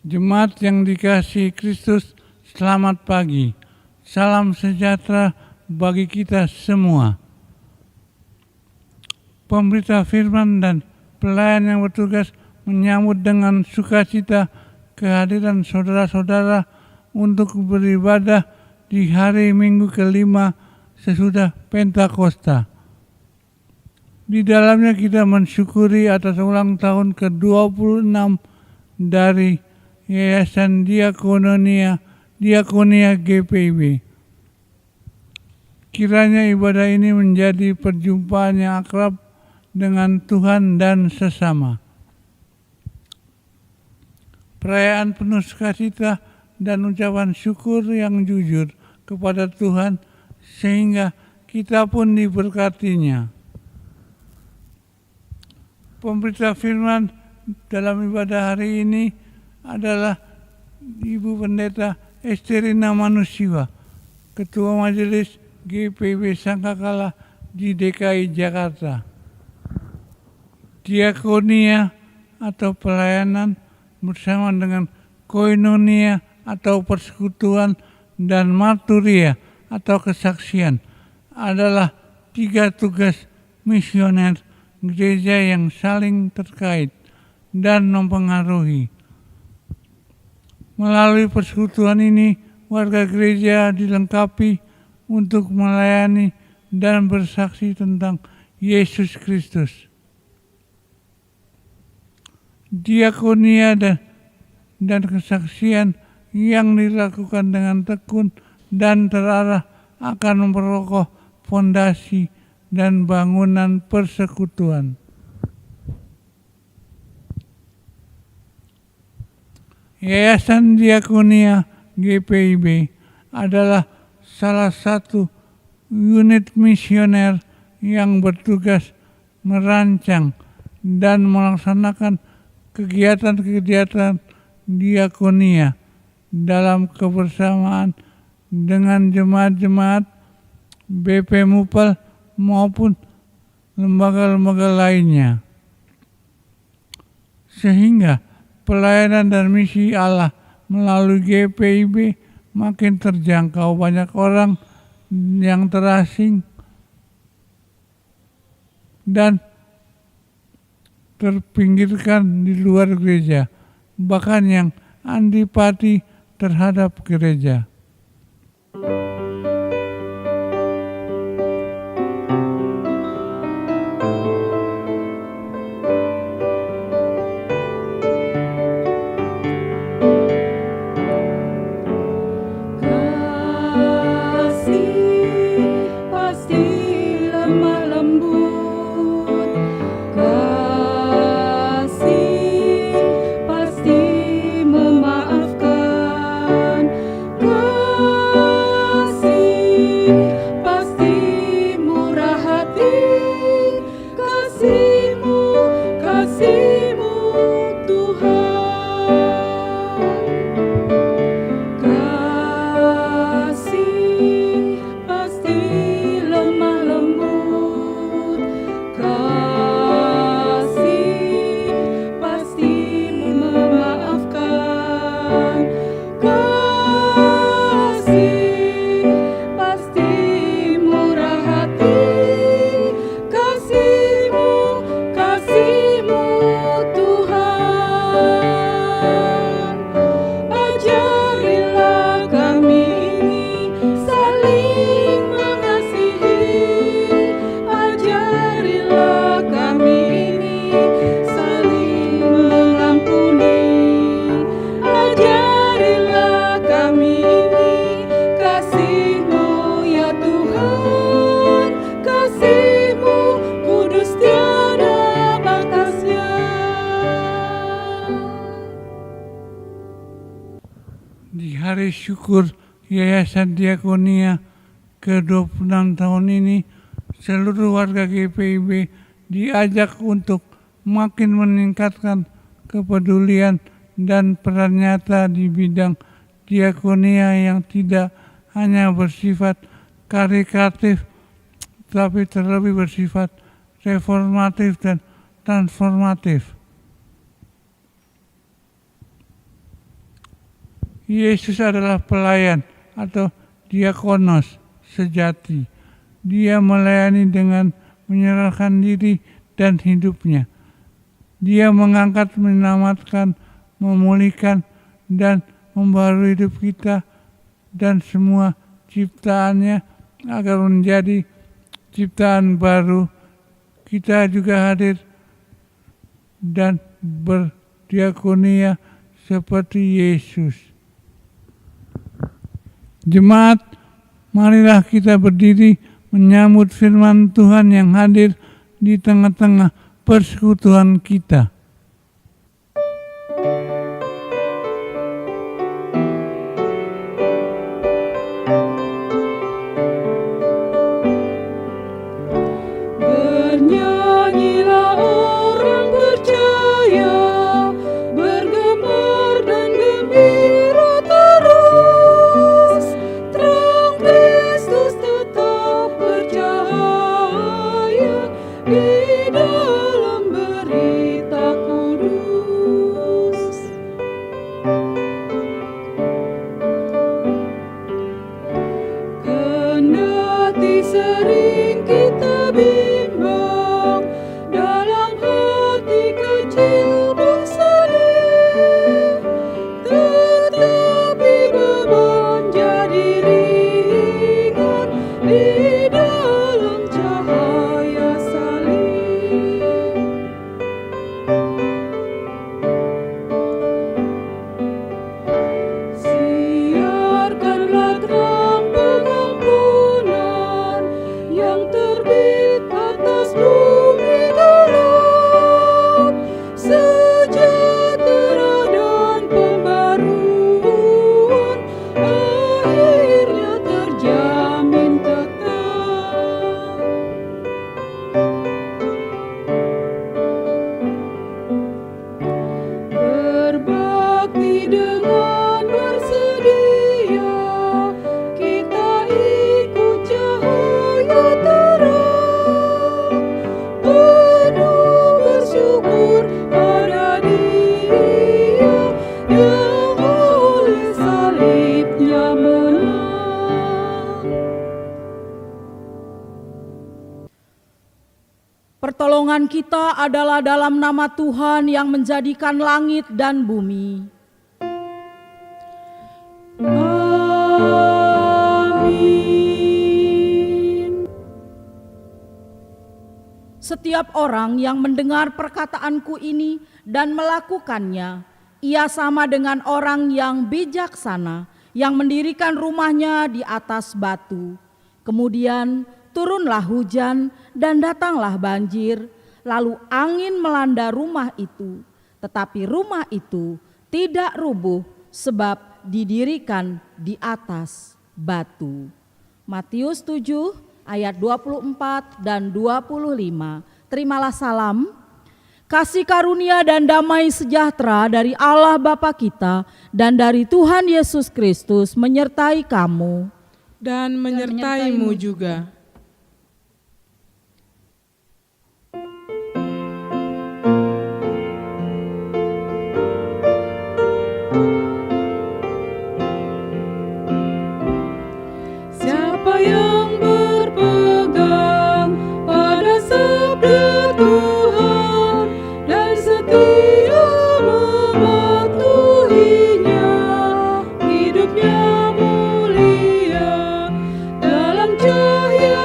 Jemaat yang dikasihi Kristus, selamat pagi. Salam sejahtera bagi kita semua. Pemberita firman dan pelayan yang bertugas menyambut dengan sukacita kehadiran saudara-saudara untuk beribadah di hari Minggu kelima sesudah Pentakosta. Di dalamnya kita mensyukuri atas ulang tahun ke-26 dari Yayasan Diakonia GPIB. Kiranya ibadah ini menjadi perjumpaan yang akrab dengan Tuhan dan sesama. Perayaan penuh sukacita dan ucapan syukur yang jujur kepada Tuhan sehingga kita pun diberkatinya. Pemberita firman dalam ibadah hari ini adalah Ibu Pendeta Esterina Manusiwa, Ketua Majelis GPIB Sangkakala di DKI Jakarta. Diakonia atau pelayanan bersama dengan koinonia atau persekutuan dan marturia atau kesaksian adalah 3 tugas misioner gereja yang saling terkait dan mempengaruhi. Melalui persekutuan ini, warga gereja dilengkapi untuk melayani dan bersaksi tentang Yesus Kristus. Diakonia dan kesaksian yang dilakukan dengan tekun dan terarah akan memperkokoh fondasi dan bangunan persekutuan. Yayasan Diakonia GPIB adalah salah satu unit misioner yang bertugas merancang dan melaksanakan kegiatan-kegiatan diakonia dalam kebersamaan dengan jemaat-jemaat BP Mupal maupun lembaga-lembaga lainnya. Sehingga pelayanan dan misi Allah melalui GPIB makin terjangkau banyak orang yang terasing dan terpinggirkan di luar gereja, bahkan yang antipati terhadap gereja. Hari syukur Yayasan Diakonia ke-26 tahun ini, seluruh warga GPIB diajak untuk makin meningkatkan kepedulian dan peran nyata di bidang diakonia yang tidak hanya bersifat karitatif, tapi terlebih bersifat reformatif dan transformatif. Yesus adalah pelayan atau diakonos sejati. Dia melayani dengan menyerahkan diri dan hidupnya. Dia mengangkat, menyelamatkan, memulihkan, dan membaharui hidup kita dan semua ciptaannya agar menjadi ciptaan baru. Kita juga hadir dan berdiakonia seperti Yesus. Jemaat, marilah kita berdiri menyambut firman Tuhan yang hadir di tengah-tengah persekutuan kita. Pertolongan kita adalah dalam nama Tuhan yang menjadikan langit dan bumi. Amin. Setiap orang yang mendengar perkataanku ini dan melakukannya, ia sama dengan orang yang bijaksana yang mendirikan rumahnya di atas batu. Kemudian turunlah hujan dan datanglah banjir, lalu angin melanda rumah itu. Tetapi rumah itu tidak rubuh sebab didirikan di atas batu. Matius 7 ayat 24 dan 25. Terimalah salam, kasih karunia dan damai sejahtera dari Allah Bapa kita dan dari Tuhan Yesus Kristus menyertai kamu. Dan menyertaimu juga. Hidupnya mulia dalam cahaya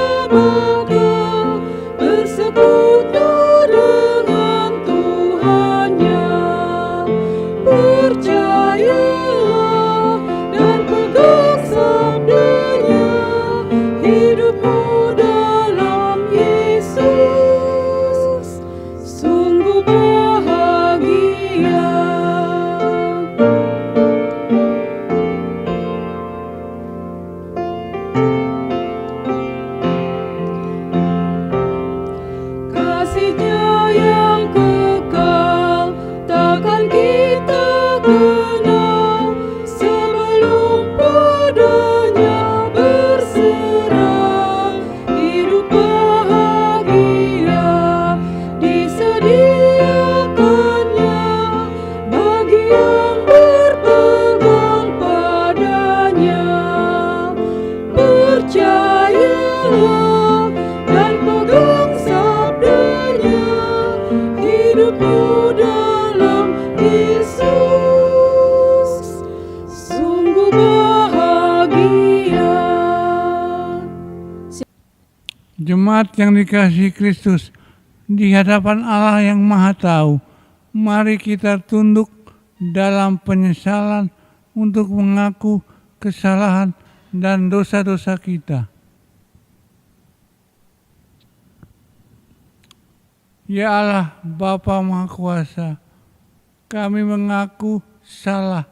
Jemaat yang dikasihi Kristus, di hadapan Allah yang Maha Tahu, mari kita tunduk dalam penyesalan untuk mengaku kesalahan dan dosa-dosa kita. Ya Allah, Bapa Maha Kuasa, kami mengaku salah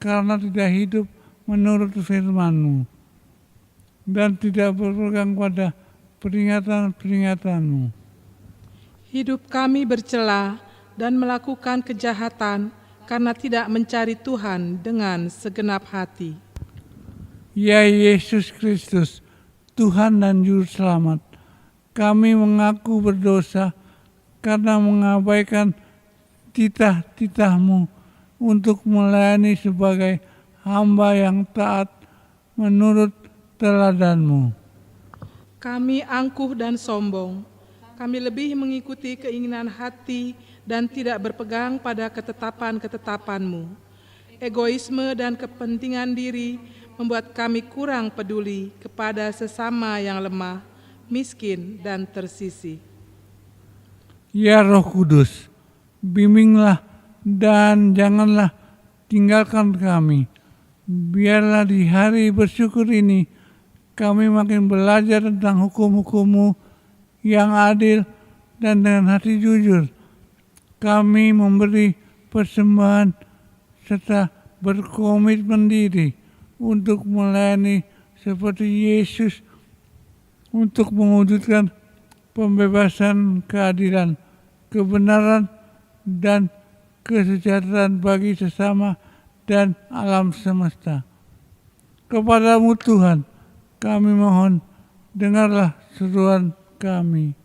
karena tidak hidup menurut firman-Mu dan tidak berpegang pada peringatan-peringatan-Mu. Hidup kami bercela dan melakukan kejahatan karena tidak mencari Tuhan dengan segenap hati. Ya Yesus Kristus, Tuhan dan Juru Selamat, kami mengaku berdosa karena mengabaikan titah-titah-Mu untuk melayani sebagai hamba yang taat menurut teladan-Mu. Kami angkuh dan sombong. Kami lebih mengikuti keinginan hati dan tidak berpegang pada ketetapan-ketetapan-Mu. Egoisme dan kepentingan diri membuat kami kurang peduli kepada sesama yang lemah, miskin, dan tersisih. Ya Roh Kudus, bimbinglah dan janganlah tinggalkan kami. Biarlah di hari bersyukur ini kami makin belajar tentang hukum-hukum-Mu yang adil dan dengan hati jujur. Kami memberi persembahan serta berkomitmen diri untuk melayani seperti Yesus untuk mewujudkan pembebasan, keadilan, kebenaran, dan kesejahteraan bagi sesama dan alam semesta. Kepadamu Tuhan, kami mohon, dengarlah seruan kami.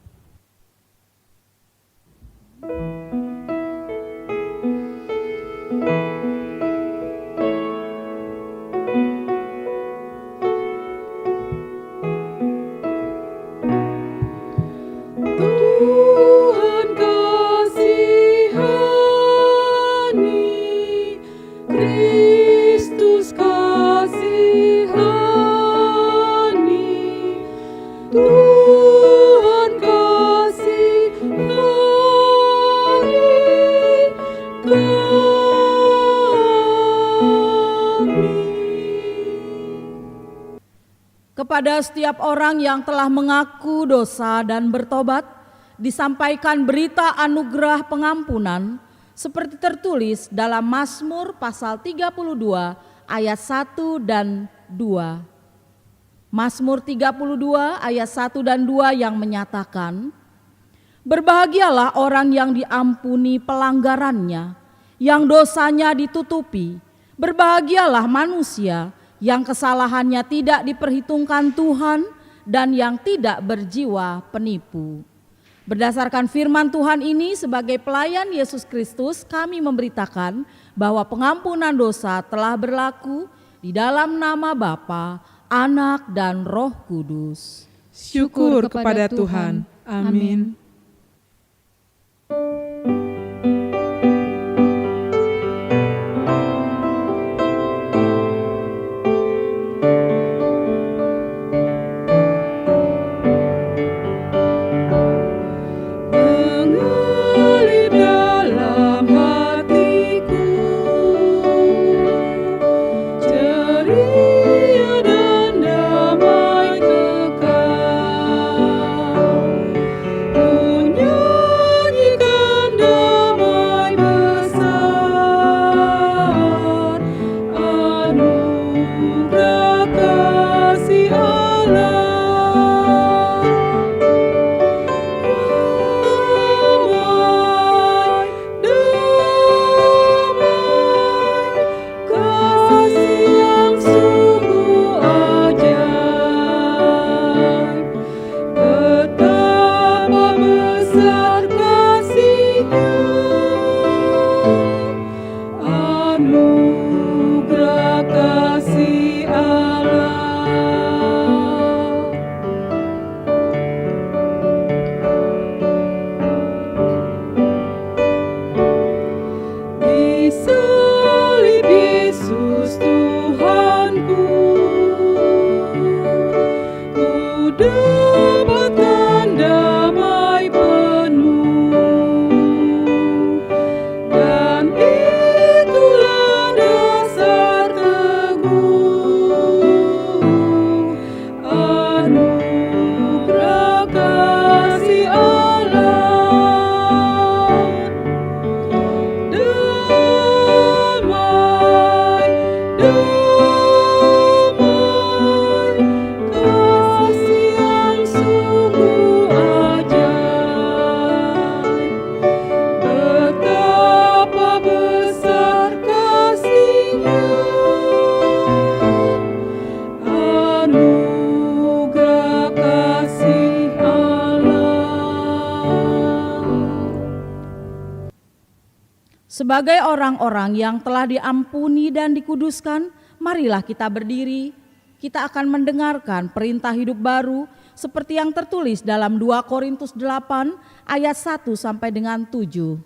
Tuhan kasihani, Kristus kasihani, Tuhan kasihani kami. Kepada setiap orang yang telah mengaku dosa dan bertobat, disampaikan berita anugerah pengampunan seperti tertulis dalam Mazmur pasal 32 ayat 1 dan 2. Mazmur 32 ayat 1 dan 2 yang menyatakan, berbahagialah orang yang diampuni pelanggarannya, yang dosanya ditutupi. Berbahagialah manusia yang kesalahannya tidak diperhitungkan Tuhan dan yang tidak berjiwa penipu. Berdasarkan firman Tuhan ini, sebagai pelayan Yesus Kristus, kami memberitakan bahwa pengampunan dosa telah berlaku di dalam nama Bapa, Anak, dan Roh Kudus. Syukur kepada Tuhan. Amin. Mengalir dalam hatiku ceria dan damai kekal. Sebagai orang-orang yang telah diampuni dan dikuduskan, marilah kita berdiri. Kita akan mendengarkan perintah hidup baru seperti yang tertulis dalam 2 Korintus 8 ayat 1 sampai dengan 7.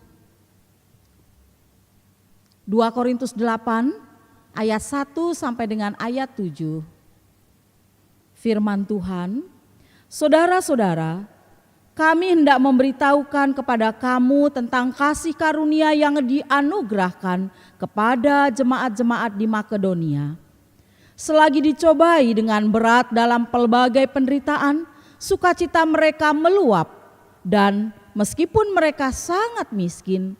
2 Korintus 8 ayat 1 sampai dengan ayat 7. Firman Tuhan, saudara-saudara, kami hendak memberitahukan kepada kamu tentang kasih karunia yang dianugerahkan kepada jemaat-jemaat di Makedonia. Selagi dicobai dengan berat dalam pelbagai penderitaan, sukacita mereka meluap, dan meskipun mereka sangat miskin,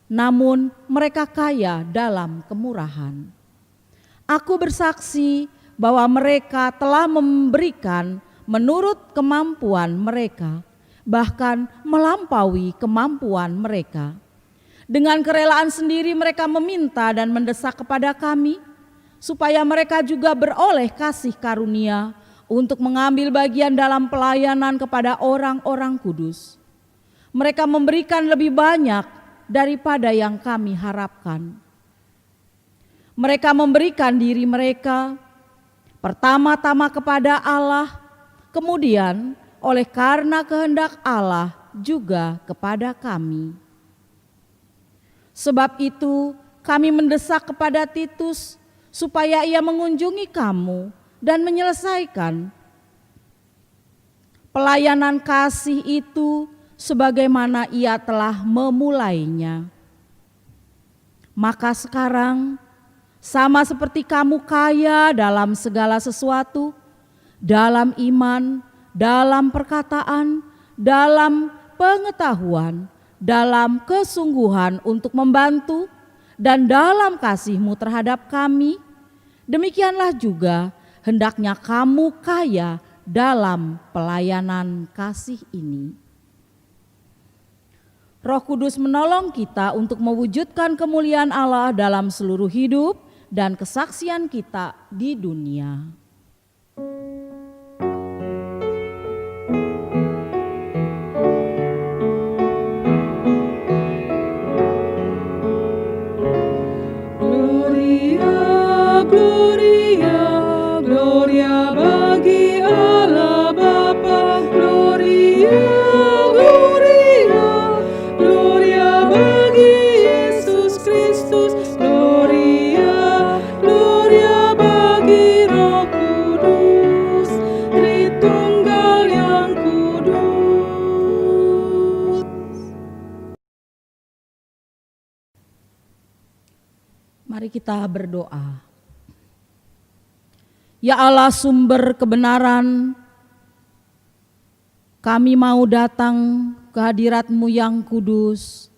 namun mereka kaya dalam kemurahan. Aku bersaksi bahwa mereka telah memberikan menurut kemampuan mereka, bahkan melampaui kemampuan mereka. Dengan kerelaan sendiri mereka meminta dan mendesak kepada kami, supaya mereka juga beroleh kasih karunia untuk mengambil bagian dalam pelayanan kepada orang-orang kudus. Mereka memberikan lebih banyak daripada yang kami harapkan. Mereka memberikan diri mereka pertama-tama kepada Allah, kemudian oleh karena kehendak Allah juga kepada kami. Sebab itu kami mendesak kepada Titus supaya ia mengunjungi kamu dan menyelesaikan pelayanan kasih itu sebagaimana ia telah memulainya. Maka sekarang, sama seperti kamu kaya dalam segala sesuatu, dalam iman, dalam perkataan, dalam pengetahuan, dalam kesungguhan untuk membantu, dan dalam kasihmu terhadap kami, demikianlah juga hendaknya kamu kaya dalam pelayanan kasih ini. Roh Kudus menolong kita untuk mewujudkan kemuliaan Allah dalam seluruh hidup dan kesaksian kita di dunia. Mari kita berdoa. Ya Allah, sumber kebenaran, kami mau datang ke hadirat-Mu yang kudus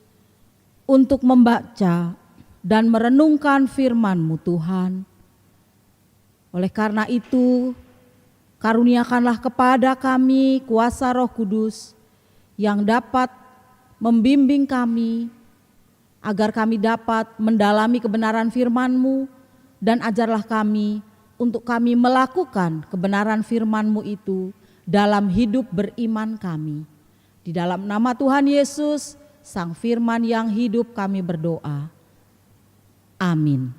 untuk membaca dan merenungkan firman-Mu Tuhan. Oleh karena itu, karuniakanlah kepada kami kuasa Roh Kudus yang dapat membimbing kami, agar kami dapat mendalami kebenaran firman-Mu, dan ajarlah kami untuk kami melakukan kebenaran firman-Mu itu dalam hidup beriman kami. Di dalam nama Tuhan Yesus, Sang Firman yang hidup, kami berdoa. Amin.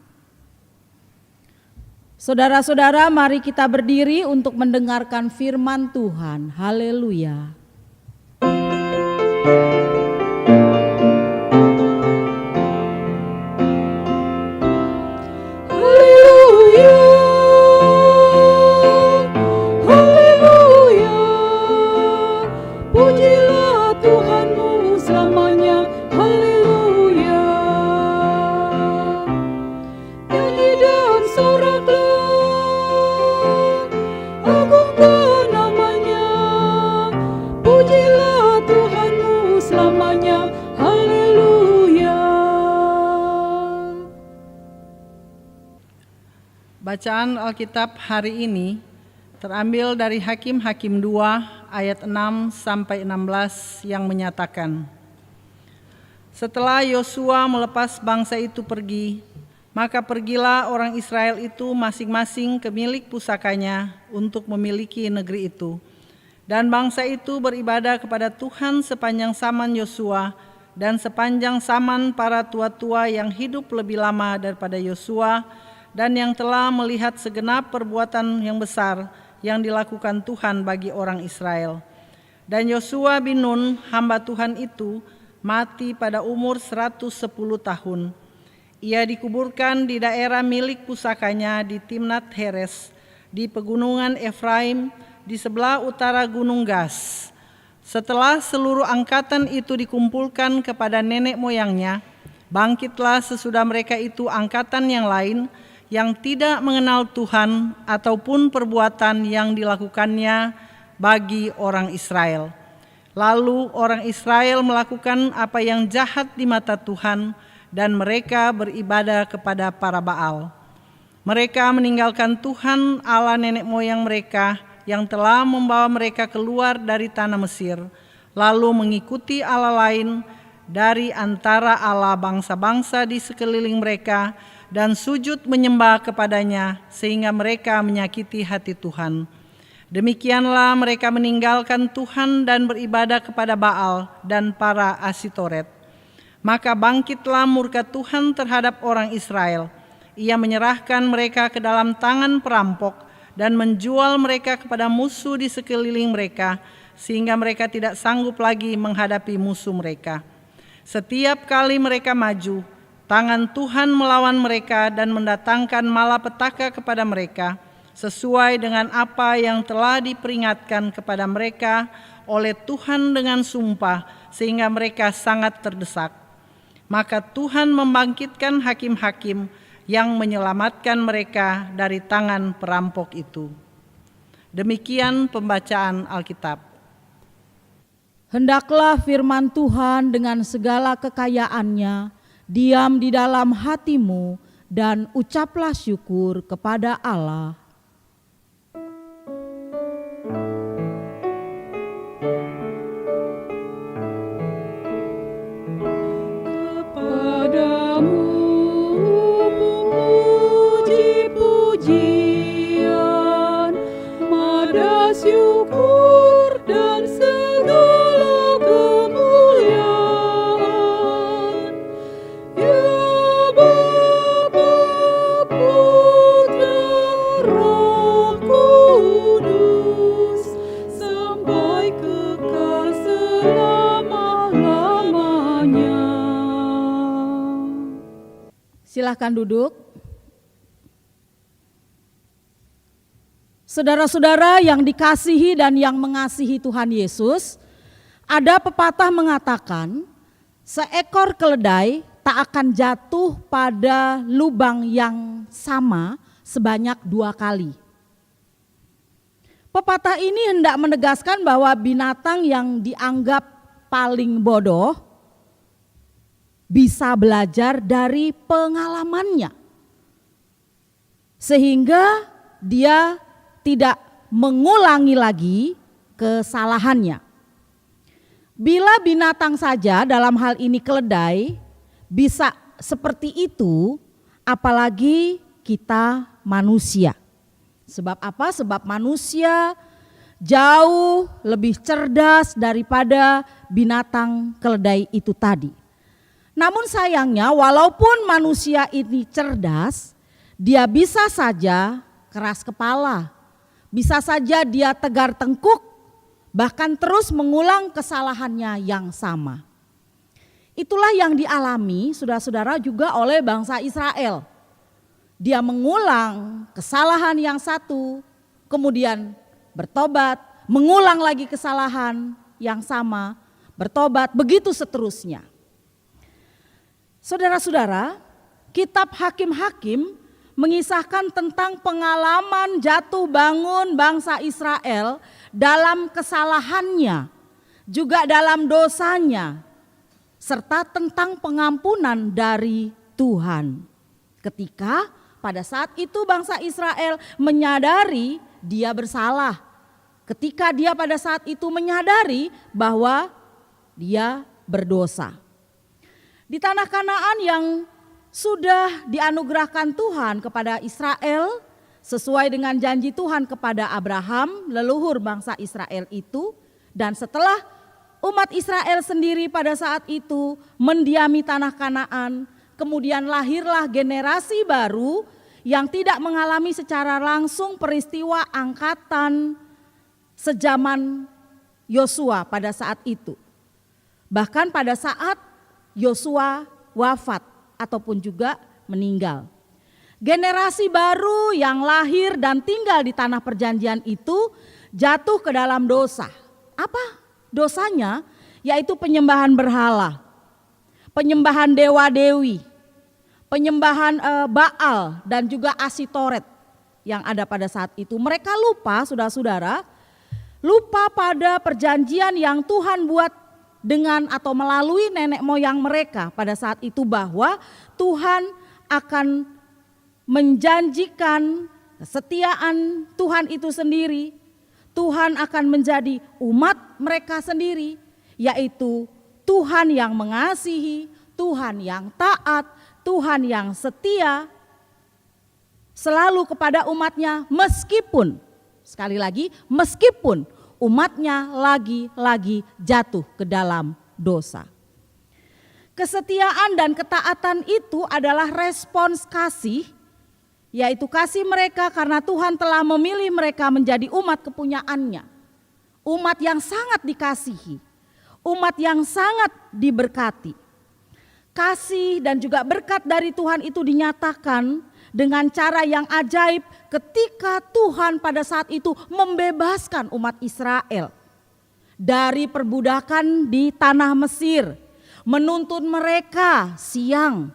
Saudara-saudara, mari kita berdiri untuk mendengarkan firman Tuhan. Haleluya. Bacaan Alkitab hari ini terambil dari Hakim-Hakim 2 ayat 6 sampai 16 yang menyatakan, setelah Yosua melepas bangsa itu pergi, maka pergilah orang Israel itu masing-masing ke milik pusakanya untuk memiliki negeri itu. Dan bangsa itu beribadah kepada Tuhan sepanjang zaman Yosua dan sepanjang zaman para tua-tua yang hidup lebih lama daripada Yosua dan yang telah melihat segenap perbuatan yang besar yang dilakukan Tuhan bagi orang Israel. Dan Yosua bin Nun, hamba Tuhan itu, mati pada umur 110 tahun. Ia dikuburkan di daerah milik pusakanya di Timnat Heres, di pegunungan Efraim, di sebelah utara Gunung Gas. Setelah seluruh angkatan itu dikumpulkan kepada nenek moyangnya, bangkitlah sesudah mereka itu angkatan yang lain yang tidak mengenal Tuhan ataupun perbuatan yang dilakukannya bagi orang Israel. Lalu orang Israel melakukan apa yang jahat di mata Tuhan dan mereka beribadah kepada para Baal. Mereka meninggalkan Tuhan Allah nenek moyang mereka yang telah membawa mereka keluar dari tanah Mesir, lalu mengikuti Allah lain dari antara Allah bangsa-bangsa di sekeliling mereka dan sujud menyembah kepadanya sehingga mereka menyakiti hati Tuhan. Demikianlah mereka meninggalkan Tuhan dan beribadah kepada Baal dan para Asitoret. Maka bangkitlah murka Tuhan terhadap orang Israel. Ia menyerahkan mereka ke dalam tangan perampok dan menjual mereka kepada musuh di sekeliling mereka, sehingga mereka tidak sanggup lagi menghadapi musuh mereka. Setiap kali mereka maju, tangan Tuhan melawan mereka dan mendatangkan malapetaka kepada mereka, sesuai dengan apa yang telah diperingatkan kepada mereka oleh Tuhan dengan sumpah, sehingga mereka sangat terdesak. Maka Tuhan membangkitkan hakim-hakim yang menyelamatkan mereka dari tangan perampok itu. Demikian pembacaan Alkitab. Hendaklah firman Tuhan dengan segala kekayaannya diam di dalam hatimu dan ucaplah syukur kepada Allah. Kepadamu puji-pujian, mada syukur dan segala kemuliaan. Ya Bapa, Putra, Roh Kudus, sampai kekal selama-lamanya. Silahkan duduk. Saudara-saudara yang dikasihi dan yang mengasihi Tuhan Yesus, ada pepatah mengatakan, seekor keledai tak akan jatuh pada lubang yang sama sebanyak 2 kali. Pepatah ini hendak menegaskan bahwa binatang yang dianggap paling bodoh bisa belajar dari pengalamannya, sehingga dia tidak mengulangi lagi kesalahannya. Bila binatang saja, dalam hal ini keledai, bisa seperti itu, apalagi kita manusia. Sebab apa? Sebab manusia jauh lebih cerdas daripada binatang keledai itu tadi. Namun sayangnya, walaupun manusia ini cerdas, dia bisa saja keras kepala. Bisa saja dia tegar tengkuk, bahkan terus mengulang kesalahannya yang sama. Itulah yang dialami saudara-saudara juga oleh bangsa Israel. Dia mengulang kesalahan yang satu, kemudian bertobat, mengulang lagi kesalahan yang sama, bertobat, begitu seterusnya. Saudara-saudara, kitab Hakim-Hakim mengisahkan tentang pengalaman jatuh bangun bangsa Israel dalam kesalahannya, juga dalam dosanya, serta tentang pengampunan dari Tuhan. Ketika pada saat itu bangsa Israel menyadari dia bersalah, ketika dia pada saat itu menyadari bahwa dia berdosa. Di tanah Kanaan yang sudah dianugerahkan Tuhan kepada Israel sesuai dengan janji Tuhan kepada Abraham, leluhur bangsa Israel itu, dan setelah umat Israel sendiri pada saat itu mendiami tanah Kanaan, kemudian lahirlah generasi baru yang tidak mengalami secara langsung peristiwa angkatan sejaman Yosua pada saat itu. Bahkan pada saat Yosua wafat ataupun juga meninggal. Generasi baru yang lahir dan tinggal di tanah perjanjian itu jatuh ke dalam dosa. Apa dosanya? Yaitu penyembahan berhala, penyembahan dewa-dewi, penyembahan Baal dan juga Asitoret yang ada pada saat itu. Mereka lupa, saudara-saudara, lupa pada perjanjian yang Tuhan buat dengan atau melalui nenek moyang mereka pada saat itu, bahwa Tuhan akan menjanjikan kesetiaan Tuhan itu sendiri. Tuhan akan menjadi umat mereka sendiri, yaitu Tuhan yang mengasihi, Tuhan yang taat, Tuhan yang setia selalu kepada umatnya, meskipun, sekali lagi, meskipun umatnya lagi-lagi jatuh ke dalam dosa. Kesetiaan dan ketaatan itu adalah respons kasih, yaitu kasih mereka karena Tuhan telah memilih mereka menjadi umat kepunyaannya. Umat yang sangat dikasihi, umat yang sangat diberkati. Kasih dan juga berkat dari Tuhan itu dinyatakan dengan cara yang ajaib ketika Tuhan pada saat itu membebaskan umat Israel dari perbudakan di tanah Mesir, menuntun mereka siang,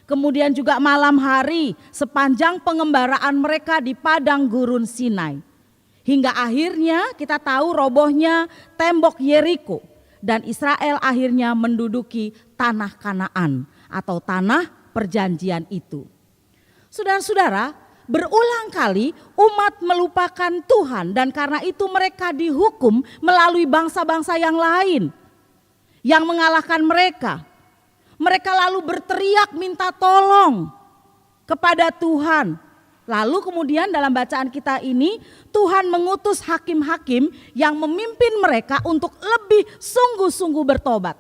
kemudian juga malam hari sepanjang pengembaraan mereka di padang gurun Sinai. Hingga akhirnya kita tahu robohnya tembok Yeriko dan Israel akhirnya menduduki tanah Kanaan atau tanah perjanjian itu. Saudara-saudara, berulang kali umat melupakan Tuhan dan karena itu mereka dihukum melalui bangsa-bangsa yang lain yang mengalahkan mereka. Mereka lalu berteriak minta tolong kepada Tuhan. Lalu kemudian dalam bacaan kita ini Tuhan mengutus hakim-hakim yang memimpin mereka untuk lebih sungguh-sungguh bertobat.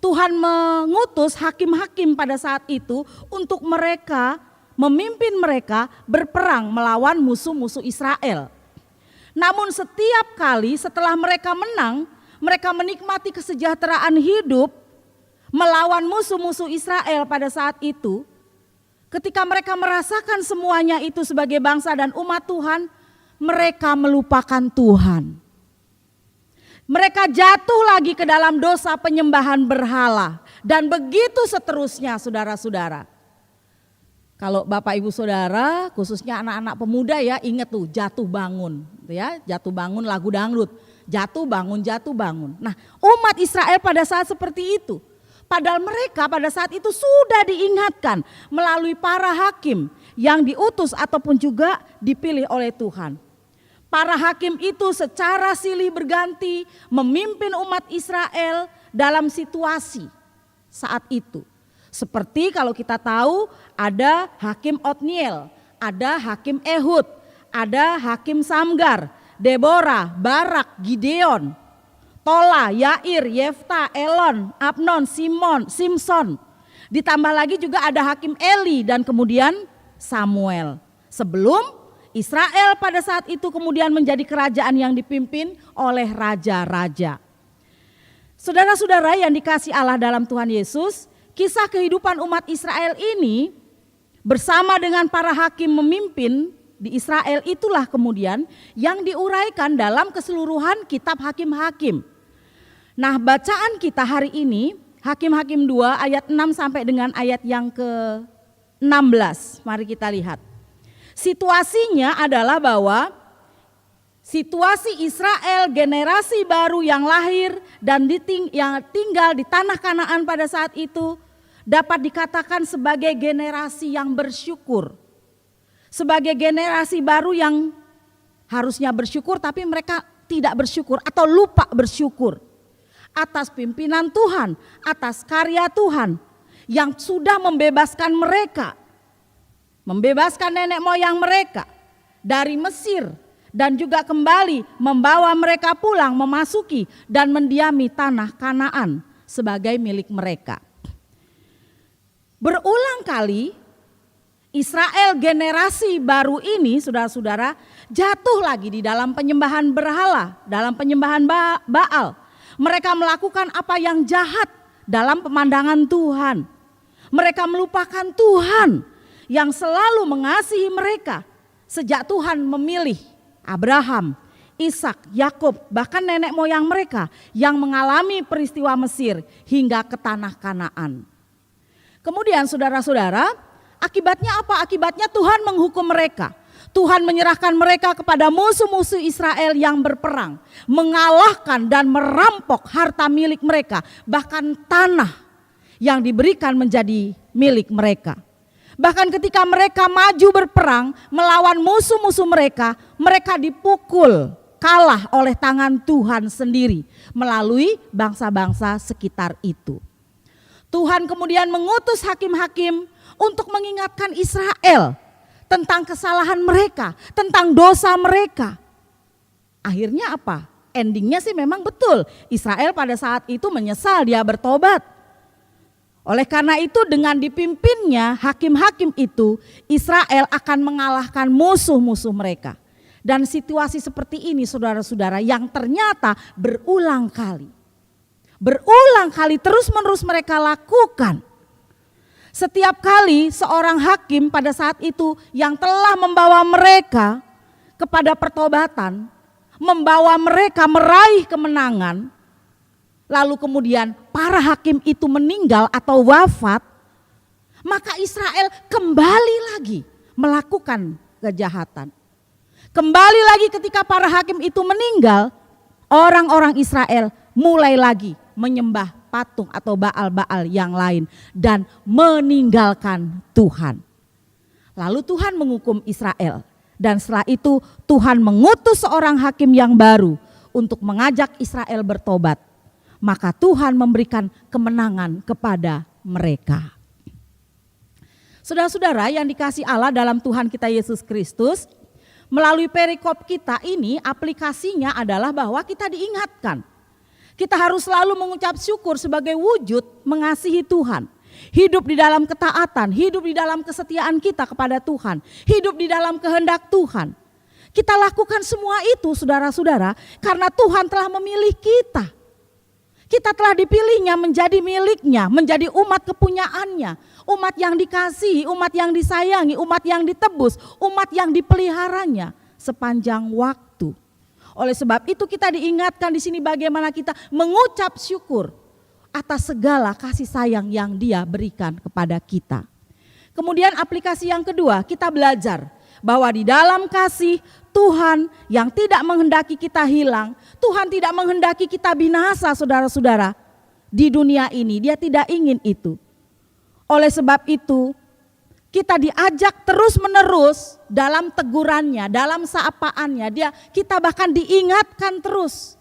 Tuhan mengutus hakim-hakim pada saat itu untuk mereka, memimpin mereka berperang melawan musuh-musuh Israel. Namun setiap kali setelah mereka menang, mereka menikmati kesejahteraan hidup melawan musuh-musuh Israel pada saat itu. Ketika mereka merasakan semuanya itu sebagai bangsa dan umat Tuhan, mereka melupakan Tuhan. Mereka jatuh lagi ke dalam dosa penyembahan berhala. Dan begitu seterusnya, saudara-saudara. Kalau Bapak Ibu Saudara, khususnya anak-anak pemuda ya, ingat tuh jatuh bangun. Ya, jatuh bangun lagu dangdut. Jatuh bangun, jatuh bangun. Nah, umat Israel pada saat seperti itu. Padahal mereka pada saat itu sudah diingatkan melalui para hakim yang diutus ataupun juga dipilih oleh Tuhan. Para hakim itu secara silih berganti memimpin umat Israel dalam situasi saat itu. Seperti kalau kita tahu ada hakim Otniel, ada hakim Ehud, ada hakim Samgar, Deborah, Barak, Gideon, Tola, Yair, Yefta, Elon, Abnon, Simson. Ditambah lagi juga ada hakim Eli dan kemudian Samuel. Sebelum Israel pada saat itu kemudian menjadi kerajaan yang dipimpin oleh raja-raja. Saudara-saudara yang dikasihi Allah dalam Tuhan Yesus, kisah kehidupan umat Israel ini bersama dengan para hakim memimpin di Israel itulah kemudian yang diuraikan dalam keseluruhan kitab Hakim-Hakim. Nah, bacaan kita hari ini Hakim-Hakim 2 ayat 6 sampai dengan ayat yang ke-16. Mari kita lihat. Situasinya adalah bahwa situasi Israel generasi baru yang lahir dan yang tinggal di tanah Kanaan pada saat itu dapat dikatakan sebagai generasi yang bersyukur. Sebagai generasi baru yang harusnya bersyukur tapi mereka tidak bersyukur atau lupa bersyukur atas pimpinan Tuhan, atas karya Tuhan yang sudah membebaskan mereka, membebaskan nenek moyang mereka dari Mesir, dan juga kembali membawa mereka pulang memasuki dan mendiami tanah Kanaan sebagai milik mereka. Berulang kali Israel generasi baru ini, saudara-saudara, jatuh lagi di dalam penyembahan berhala, dalam penyembahan Baal. Mereka melakukan apa yang jahat dalam pemandangan Tuhan. Mereka melupakan Tuhan yang selalu mengasihi mereka sejak Tuhan memilih Abraham, Ishak, Yakub, bahkan nenek moyang mereka yang mengalami peristiwa Mesir hingga ke tanah Kanaan. Kemudian saudara-saudara, akibatnya apa? Akibatnya Tuhan menghukum mereka. Tuhan menyerahkan mereka kepada musuh-musuh Israel yang berperang, mengalahkan dan merampok harta milik mereka, bahkan tanah yang diberikan menjadi milik mereka. Bahkan ketika mereka maju berperang melawan musuh-musuh mereka, mereka dipukul, kalah oleh tangan Tuhan sendiri melalui bangsa-bangsa sekitar itu. Tuhan kemudian mengutus hakim-hakim untuk mengingatkan Israel tentang kesalahan mereka, tentang dosa mereka. Akhirnya apa? Endingnya sih memang betul. Israel pada saat itu menyesal, dia bertobat. Oleh karena itu dengan dipimpinnya hakim-hakim itu, Israel akan mengalahkan musuh-musuh mereka. Dan situasi seperti ini saudara-saudara yang ternyata berulang kali terus-menerus mereka lakukan. Setiap kali seorang hakim pada saat itu yang telah membawa mereka kepada pertobatan, membawa mereka meraih kemenangan, lalu kemudian para hakim itu meninggal atau wafat, maka Israel kembali lagi melakukan kejahatan. Kembali lagi ketika para hakim itu meninggal, orang-orang Israel mulai lagi menyembah patung atau Baal-Baal yang lain dan meninggalkan Tuhan. Lalu Tuhan menghukum Israel dan setelah itu Tuhan mengutus seorang hakim yang baru untuk mengajak Israel bertobat. Maka Tuhan memberikan kemenangan kepada mereka. Saudara-saudara yang dikasihi Allah dalam Tuhan kita Yesus Kristus, melalui perikop kita ini aplikasinya adalah bahwa kita diingatkan. Kita harus selalu mengucap syukur sebagai wujud mengasihi Tuhan. Hidup di dalam ketaatan, hidup di dalam kesetiaan kita kepada Tuhan. Hidup di dalam kehendak Tuhan. Kita lakukan semua itu saudara-saudara karena Tuhan telah memilih kita. Kita telah dipilihnya menjadi miliknya, menjadi umat kepunyaannya. Umat yang dikasihi, umat yang disayangi, umat yang ditebus, umat yang dipeliharanya sepanjang waktu. Oleh sebab itu kita diingatkan di sini bagaimana kita mengucap syukur atas segala kasih sayang yang Dia berikan kepada kita. Kemudian aplikasi yang kedua, kita belajar bahwa di dalam kasih Tuhan yang tidak menghendaki kita hilang, Tuhan tidak menghendaki kita binasa saudara-saudara di dunia ini, Dia tidak ingin itu. Oleh sebab itu kita diajak terus-menerus dalam tegurannya, dalam saapaannya. Kita bahkan diingatkan terus.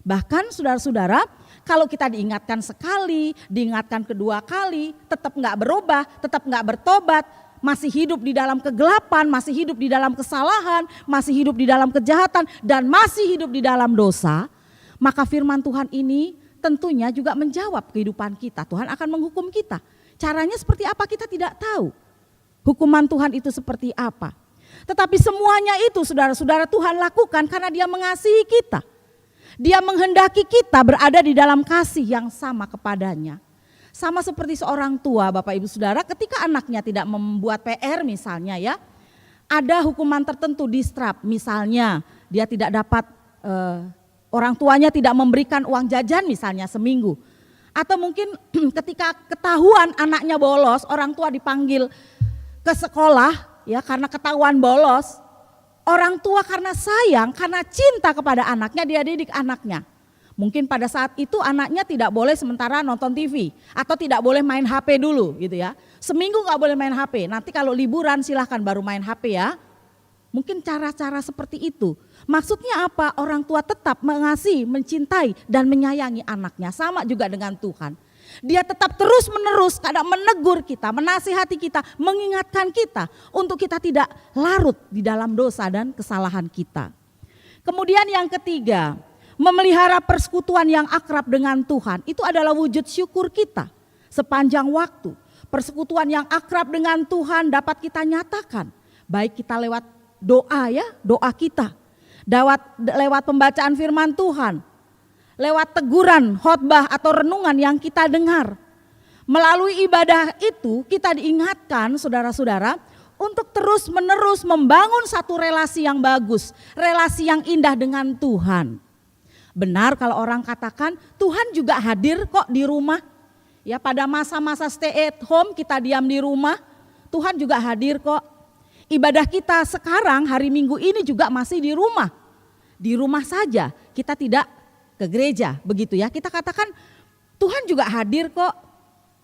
Bahkan saudara-saudara, kalau kita diingatkan sekali, diingatkan kedua kali, tetap enggak berubah, tetap enggak bertobat, masih hidup di dalam kegelapan, masih hidup di dalam kesalahan, masih hidup di dalam kejahatan, dan masih hidup di dalam dosa, maka firman Tuhan ini tentunya juga menjawab kehidupan kita. Tuhan akan menghukum kita. Caranya seperti apa kita tidak tahu. Hukuman Tuhan itu seperti apa. Tetapi semuanya itu saudara-saudara Tuhan lakukan karena Dia mengasihi kita. Dia menghendaki kita berada di dalam kasih yang sama kepadanya. Sama seperti seorang tua Bapak Ibu Saudara ketika anaknya tidak membuat PR misalnya ya. Ada hukuman tertentu distrap misalnya dia tidak dapat orang tuanya tidak memberikan uang jajan misalnya seminggu. Atau mungkin ketika ketahuan anaknya bolos orang tua dipanggil ke sekolah ya karena ketahuan bolos, orang tua karena sayang, karena cinta kepada anaknya dia didik anaknya. Mungkin pada saat itu anaknya tidak boleh sementara nonton TV atau tidak boleh main HP dulu gitu ya. Seminggu gak boleh main HP, nanti kalau liburan silahkan baru main HP ya. Mungkin cara-cara seperti itu. Maksudnya apa? Orang tua tetap mengasihi, mencintai dan menyayangi anaknya. Sama juga dengan Tuhan. Dia tetap terus-menerus kadang menegur kita, menasihati kita, mengingatkan kita untuk kita tidak larut di dalam dosa dan kesalahan kita. Kemudian yang ketiga, memelihara persekutuan yang akrab dengan Tuhan. Itu adalah wujud syukur kita sepanjang waktu. Persekutuan yang akrab dengan Tuhan dapat kita nyatakan. Baik kita lewat doa ya, doa kita. Lewat pembacaan firman Tuhan. Lewat teguran, khotbah atau renungan yang kita dengar. Melalui ibadah itu kita diingatkan saudara-saudara untuk terus menerus membangun satu relasi yang bagus. Relasi yang indah dengan Tuhan. Benar kalau orang katakan Tuhan juga hadir kok di rumah. Ya, pada masa-masa stay at home kita diam di rumah, Tuhan juga hadir kok. Ibadah kita sekarang hari Minggu ini juga masih di rumah. Di rumah saja, kita tidak ke gereja, begitu ya. Kita katakan Tuhan juga hadir kok.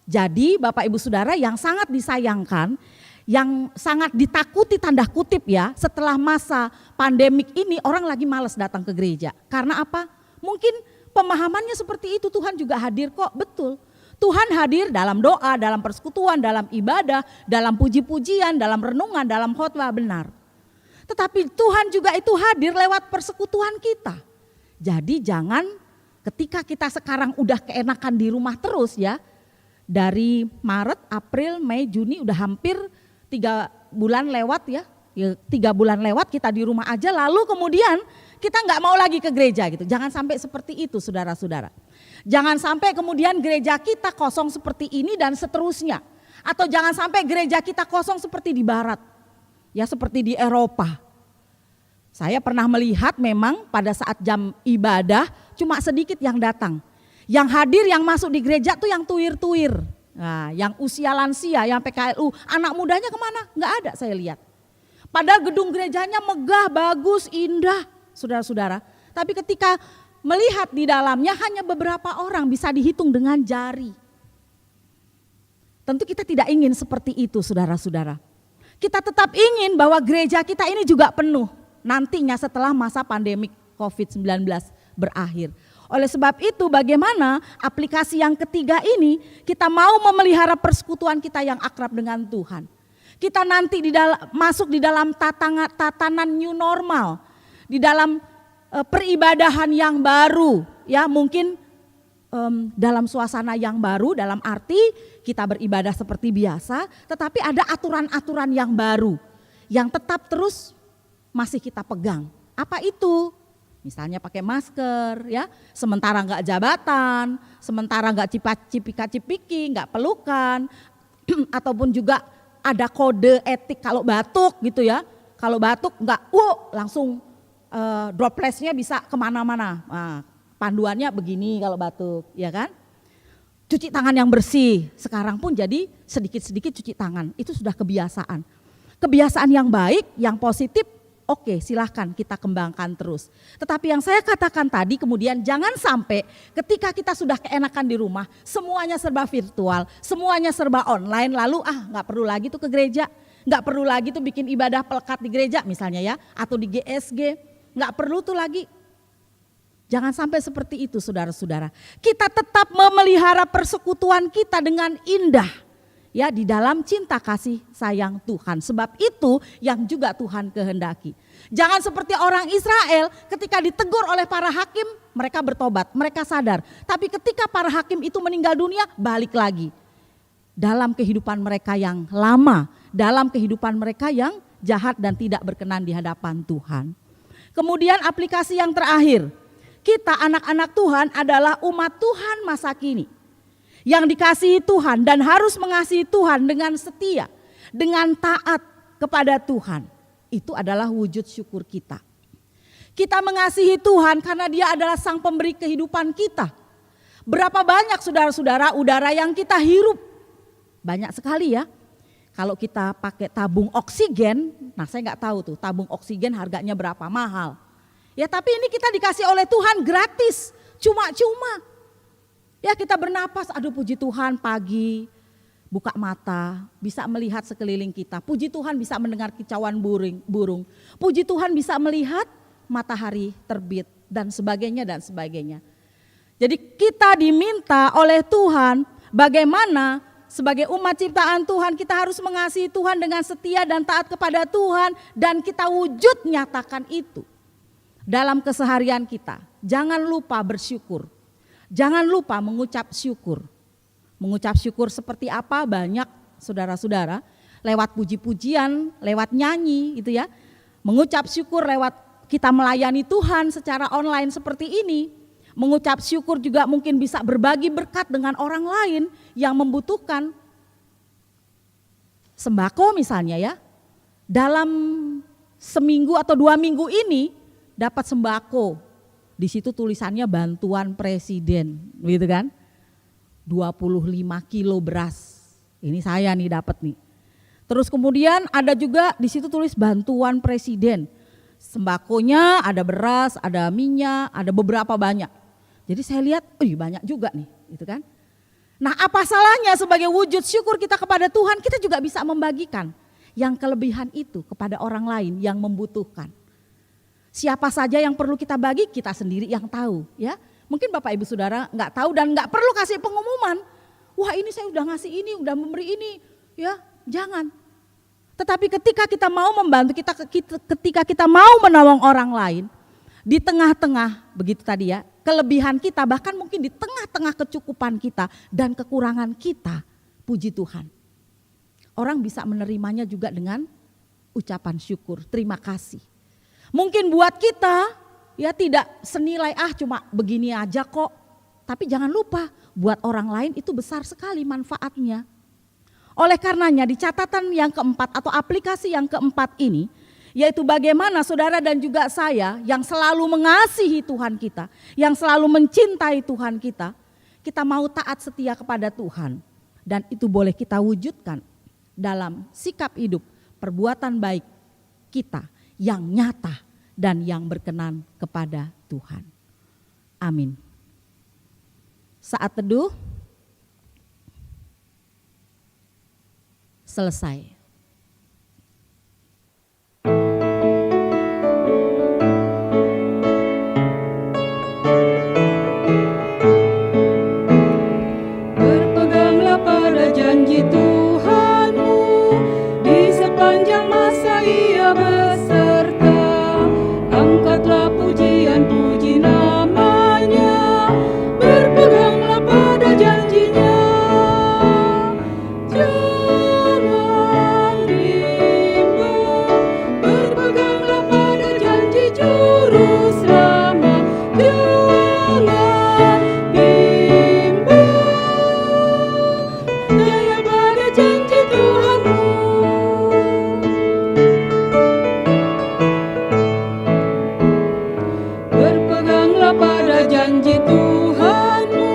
Jadi Bapak Ibu Saudara yang sangat disayangkan, yang sangat ditakuti tanda kutip ya, setelah masa pandemik ini orang lagi malas datang ke gereja. Karena apa? Mungkin pemahamannya seperti itu, Tuhan juga hadir kok, betul. Tuhan hadir dalam doa, dalam persekutuan, dalam ibadah, dalam puji-pujian, dalam renungan, dalam khotbah, benar. Tetapi Tuhan juga itu hadir lewat persekutuan kita. Jadi jangan ketika kita sekarang udah keenakan di rumah terus ya. Dari Maret, April, Mei, Juni udah hampir 3 bulan lewat ya. 3 bulan lewat kita di rumah aja, lalu kemudian kita nggak mau lagi ke gereja gitu. Jangan sampai seperti itu saudara-saudara. Jangan sampai kemudian gereja kita kosong seperti ini dan seterusnya. Atau jangan sampai gereja kita kosong seperti di barat. Ya seperti di Eropa. Saya pernah melihat memang pada saat jam ibadah cuma sedikit yang datang. Yang hadir yang masuk di gereja tuh yang tuir-tuir. Nah, yang usia lansia, yang PKLU, anak mudanya kemana? Nggak ada saya lihat. Padahal gedung gerejanya megah, bagus, indah saudara-saudara. Tapi ketika melihat di dalamnya hanya beberapa orang bisa dihitung dengan jari. Tentu kita tidak ingin seperti itu saudara-saudara. Kita tetap ingin bahwa gereja kita ini juga penuh. Nantinya setelah masa pandemik COVID-19 berakhir. Oleh sebab itu bagaimana aplikasi yang ketiga ini kita mau memelihara persekutuan kita yang akrab dengan Tuhan. Kita nanti masuk di dalam tatanan new normal. Di dalam peribadahan yang baru. Ya mungkin dalam suasana yang baru, dalam arti kita beribadah seperti biasa. Tetapi ada aturan-aturan yang baru. Yang tetap terus masih kita pegang. Apa itu? Misalnya pakai masker ya, sementara enggak jabatan, sementara enggak cipika-cipiki, enggak pelukan, ataupun juga ada kode etik kalau batuk gitu ya. Kalau batuk enggak, langsung droplesnya bisa kemana-mana. Nah, panduannya begini kalau batuk, ya kan? Cuci tangan yang bersih, sekarang pun jadi sedikit-sedikit cuci tangan, itu sudah kebiasaan. Kebiasaan yang baik, yang positif, oke, silahkan kita kembangkan terus. Tetapi yang saya katakan tadi kemudian jangan sampai ketika kita sudah keenakan di rumah, semuanya serba virtual, semuanya serba online, lalu nggak perlu lagi tuh ke gereja, nggak perlu lagi tuh bikin ibadah pelekat di gereja misalnya ya, atau di GSG, nggak perlu tuh lagi. Jangan sampai seperti itu saudara-saudara. Kita tetap memelihara persekutuan kita dengan indah. Ya di dalam cinta kasih sayang Tuhan. Sebab itu yang juga Tuhan kehendaki. Jangan seperti orang Israel ketika ditegur oleh para hakim mereka bertobat, mereka sadar. Tapi ketika para hakim itu meninggal dunia balik lagi. Dalam kehidupan mereka yang lama, dalam kehidupan mereka yang jahat dan tidak berkenan di hadapan Tuhan. Kemudian aplikasi yang terakhir, kita anak-anak Tuhan adalah umat Tuhan masa kini. Yang dikasihi Tuhan dan harus mengasihi Tuhan dengan setia, dengan taat kepada Tuhan. Itu adalah wujud syukur kita. Kita mengasihi Tuhan karena Dia adalah Sang Pemberi kehidupan kita. Berapa banyak saudara-saudara udara yang kita hirup? Banyak sekali ya. Kalau kita pakai tabung oksigen, nah saya nggak tahu tuh tabung oksigen harganya berapa mahal. Ya tapi ini kita dikasih oleh Tuhan gratis, cuma-cuma. Ya kita bernapas, aduh puji Tuhan pagi buka mata bisa melihat sekeliling kita. Puji Tuhan bisa mendengar kicauan burung. Puji Tuhan bisa melihat matahari terbit dan sebagainya dan sebagainya. Jadi kita diminta oleh Tuhan bagaimana sebagai umat ciptaan Tuhan kita harus mengasihi Tuhan dengan setia dan taat kepada Tuhan, dan kita wujud nyatakan itu dalam keseharian kita. Jangan lupa bersyukur. Jangan lupa mengucap syukur. Mengucap syukur seperti apa? Banyak saudara-saudara, lewat puji-pujian, lewat nyanyi gitu ya. Mengucap syukur lewat kita melayani Tuhan secara online seperti ini. Mengucap syukur juga mungkin bisa berbagi berkat dengan orang lain yang membutuhkan. Sembako misalnya ya, dalam seminggu atau 2 minggu ini dapat sembako. Di situ tulisannya bantuan presiden, gitu kan. 25 kilo beras. Ini saya nih dapat nih. Terus kemudian ada juga di situ tulis bantuan presiden. Sembakonya ada beras, ada minyak, ada beberapa banyak. Jadi saya lihat, banyak juga nih, gitu kan. Nah, apa salahnya sebagai wujud syukur kita kepada Tuhan, kita juga bisa membagikan yang kelebihan itu kepada orang lain yang membutuhkan. Siapa saja yang perlu kita bagi, kita sendiri yang tahu, ya. Mungkin Bapak Ibu Saudara nggak tahu dan nggak perlu kasih pengumuman. Wah, ini saya udah ngasih ini, udah memberi ini, ya. Jangan. Tetapi ketika kita mau membantu, ketika kita mau menolong orang lain, di tengah-tengah begitu tadi ya, kelebihan kita, bahkan mungkin di tengah-tengah kecukupan kita dan kekurangan kita, puji Tuhan. Orang bisa menerimanya juga dengan ucapan syukur, terima kasih. Mungkin buat kita ya tidak senilai cuma begini aja kok. Tapi jangan lupa buat orang lain itu besar sekali manfaatnya. Oleh karenanya di catatan yang keempat atau aplikasi yang keempat ini, yaitu bagaimana saudara dan juga saya yang selalu mengasihi Tuhan kita, yang selalu mencintai Tuhan kita mau taat setia kepada Tuhan. Dan itu boleh kita wujudkan dalam sikap hidup, perbuatan baik kita yang nyata dan yang berkenan kepada Tuhan. Amin. Saat teduh selesai. Berpeganglah pada janji Tuhanmu, di sepanjang masa Ia beserta. Angkatlah pujian-puji namanya, berpeganglah pada janjinya. Jangan bimbang, berpeganglah pada janji juru selamat. Jangan bimbang, percaya pada janji Tuhanmu. Berpeganglah pada janji Tuhanmu,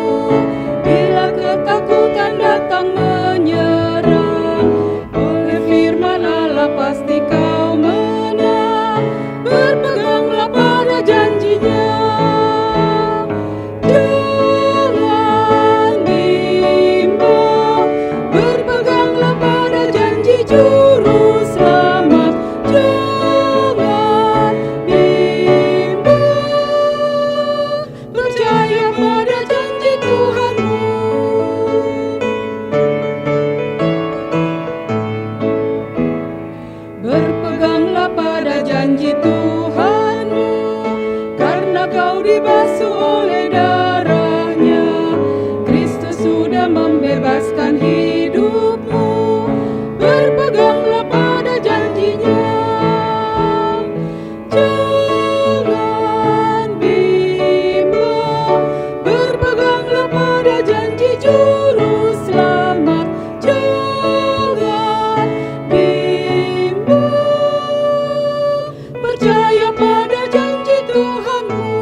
bila ketakutan datang menyerang. Oleh firman Allah pasti kau menang, berpeganglah pada janjinya. Jangan bimbang, berpeganglah pada janji juru selamat. Jangan bimbang, percaya pada janji Tuhanmu. Berpeganglah pada janji Tuhanmu, karena kau dibasuh oleh darah-Nya. Kristus sudah membebaskan hidupmu, berpeganglah pada janji-Nya. Jangan bimbang, berpeganglah pada janji juru selamat. Jangan bimbang, percaya pada janji Tuhanmu.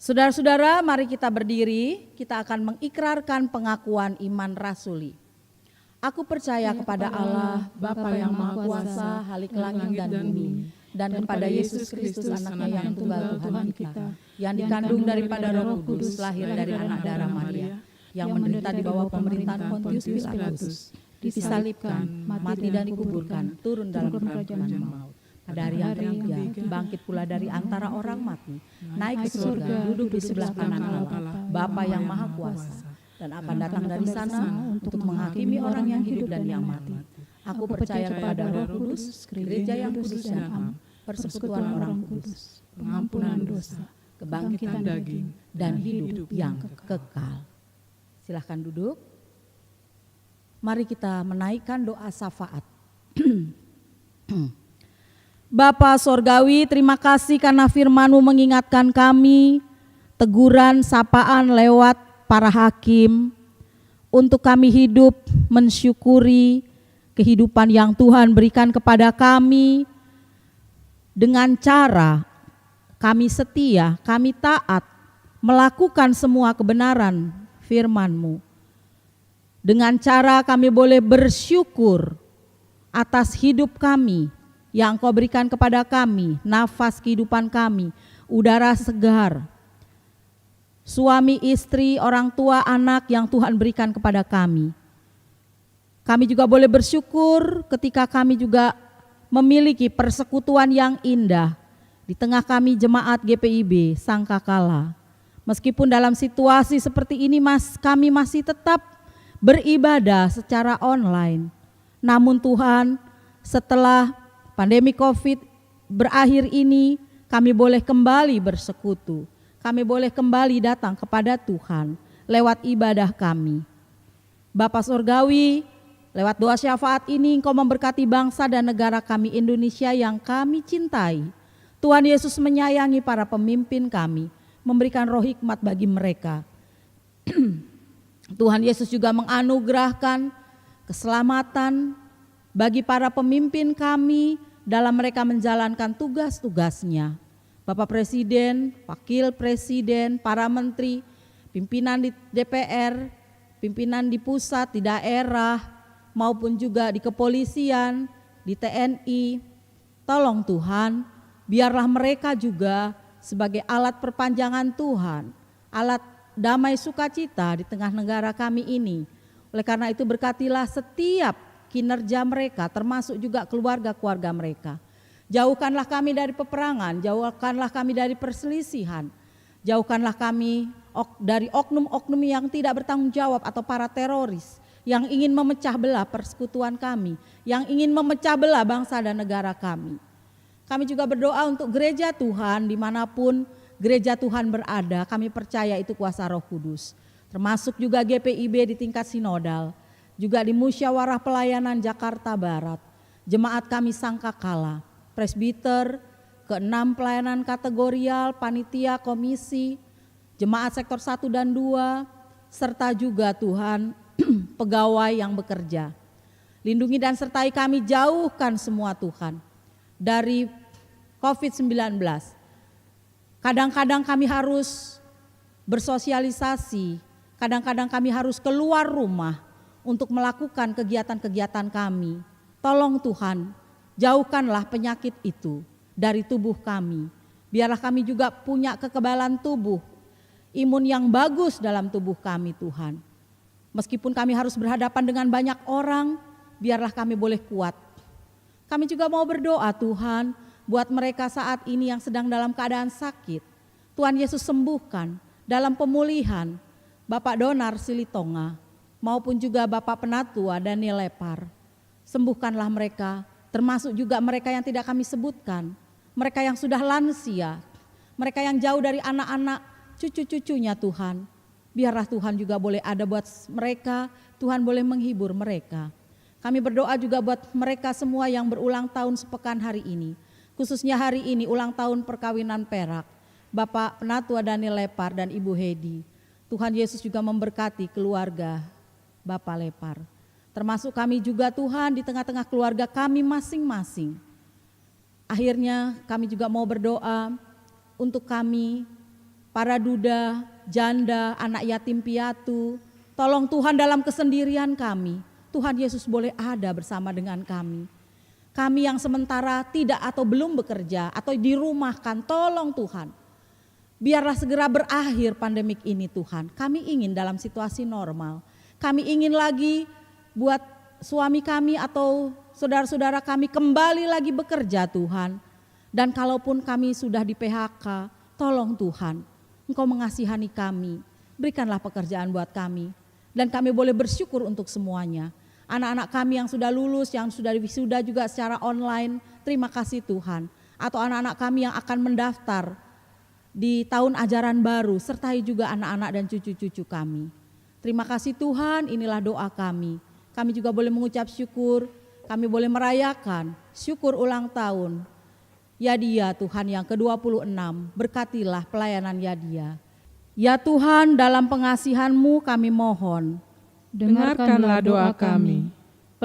Saudara-saudara, mari kita berdiri, kita akan mengikrarkan pengakuan iman rasuli. Aku percaya kepada Allah, Bapa yang Maha Kuasa, Halik langit dan bumi, dan kepada Yesus Kristus anaknya yang tunggal Tuhan kita, yang dikandung daripada Roh Kudus, lahir dari anak darah Maria, yang menderita di bawah pemerintahan Pontius Pilatus, disalibkan, mati dan dikuburkan, turun dalam kerajaan maut. pada hari yang ketiga bangkit pula dari antara orang mati, naik ke surga, duduk di sebelah kanan Allah, Bapa yang Maha Kuasa, dan akan datang dari sana untuk menghakimi orang yang hidup dan yang mati. Aku percaya kepada Roh Kudus, gereja yang kudus dan am, persekutuan orang kudus, pengampunan dosa, kebangkitan daging, dan hidup yang kekal. Silahkan duduk. Mari kita menaikkan doa syafaat. Bapa Sorgawi, terima kasih karena firman-Mu mengingatkan kami, teguran, sapaan lewat para hakim, untuk kami hidup mensyukuri kehidupan yang Tuhan berikan kepada kami, dengan cara kami setia, kami taat, melakukan semua kebenaran firman-Mu. Dengan cara kami boleh bersyukur atas hidup kami yang Engkau berikan kepada kami, nafas kehidupan kami, udara segar, suami, istri, orang tua, anak yang Tuhan berikan kepada kami. Kami juga boleh bersyukur ketika kami juga memiliki persekutuan yang indah di tengah kami jemaat GPIB Sangkakala. Meskipun dalam situasi seperti ini kami masih tetap beribadah secara online. Namun Tuhan, setelah pandemi COVID berakhir ini, kami boleh kembali bersekutu. Kami boleh kembali datang kepada Tuhan lewat ibadah kami. Bapa Surgawi, lewat doa syafaat ini Engkau memberkati bangsa dan negara kami Indonesia yang kami cintai. Tuhan Yesus menyayangi para pemimpin kami, memberikan roh hikmat bagi mereka. Tuhan Yesus juga menganugerahkan keselamatan bagi para pemimpin kami dalam mereka menjalankan tugas-tugasnya. Bapak Presiden, Wakil Presiden, para menteri, pimpinan di DPR, pimpinan di pusat, di daerah, maupun juga di kepolisian, di TNI. Tolong Tuhan, biarlah mereka juga sebagai alat perpanjangan Tuhan, alat damai sukacita di tengah negara kami ini. Oleh karena itu berkatilah setiap kinerja mereka, termasuk juga keluarga-keluarga mereka. Jauhkanlah kami dari peperangan, jauhkanlah kami dari perselisihan, jauhkanlah kami dari oknum-oknum yang tidak bertanggung jawab atau para teroris yang ingin memecah belah persekutuan kami, yang ingin memecah belah bangsa dan negara kami. Kami juga berdoa untuk gereja Tuhan dimanapun gereja Tuhan berada, kami percaya itu kuasa Roh Kudus. Termasuk juga GPIB di tingkat sinodal, juga di Musyawarah Pelayanan Jakarta Barat, jemaat kami Sangkakala, presbiter, ke-6 pelayanan kategorial, panitia, komisi, jemaat sektor 1 dan 2, serta juga Tuhan pegawai yang bekerja. Lindungi dan sertai kami, jauhkan semua Tuhan dari COVID-19. Kadang-kadang kami harus bersosialisasi, kadang-kadang kami harus keluar rumah untuk melakukan kegiatan-kegiatan kami. Tolong Tuhan, jauhkanlah penyakit itu dari tubuh kami. Biarlah kami juga punya kekebalan tubuh, imun yang bagus dalam tubuh kami Tuhan. Meskipun kami harus berhadapan dengan banyak orang, biarlah kami boleh kuat. Kami juga mau berdoa Tuhan, buat mereka saat ini yang sedang dalam keadaan sakit. Tuhan Yesus sembuhkan dalam pemulihan Bapak Donar Silitonga, maupun juga Bapak Penatua Daniel Lepar. Sembuhkanlah mereka, termasuk juga mereka yang tidak kami sebutkan, mereka yang sudah lansia, mereka yang jauh dari anak-anak, cucu-cucunya Tuhan. Biarlah Tuhan juga boleh ada buat mereka, Tuhan boleh menghibur mereka. Kami berdoa juga buat mereka semua yang berulang tahun sepekan hari ini, khususnya hari ini ulang tahun perkawinan Perak, Bapak Penatua Daniel Lepar dan Ibu Hedi. Tuhan Yesus juga memberkati keluarga Bapak Lepar. Termasuk kami juga Tuhan di tengah-tengah keluarga kami masing-masing. Akhirnya kami juga mau berdoa untuk kami, para duda, janda, anak yatim piatu. Tolong Tuhan dalam kesendirian kami, Tuhan Yesus boleh ada bersama dengan kami. Kami yang sementara tidak atau belum bekerja atau dirumahkan, tolong Tuhan. Biarlah segera berakhir pandemik ini Tuhan. Kami ingin dalam situasi normal. Kami ingin lagi buat suami kami atau saudara-saudara kami kembali lagi bekerja Tuhan. Dan kalaupun kami sudah di PHK, tolong Tuhan, Engkau mengasihani kami, berikanlah pekerjaan buat kami. Dan kami boleh bersyukur untuk semuanya. Anak-anak kami yang sudah lulus, yang sudah wisuda juga secara online, terima kasih Tuhan. Atau anak-anak kami yang akan mendaftar di tahun ajaran baru, sertai juga anak-anak dan cucu-cucu kami. Terima kasih Tuhan, inilah doa kami. Kami juga boleh mengucap syukur, kami boleh merayakan syukur ulang tahun Yadia Tuhan yang ke-26, berkatilah pelayanan Yadia. Ya Tuhan, dalam pengasihan-Mu kami mohon, Dengarkanlah doa kami.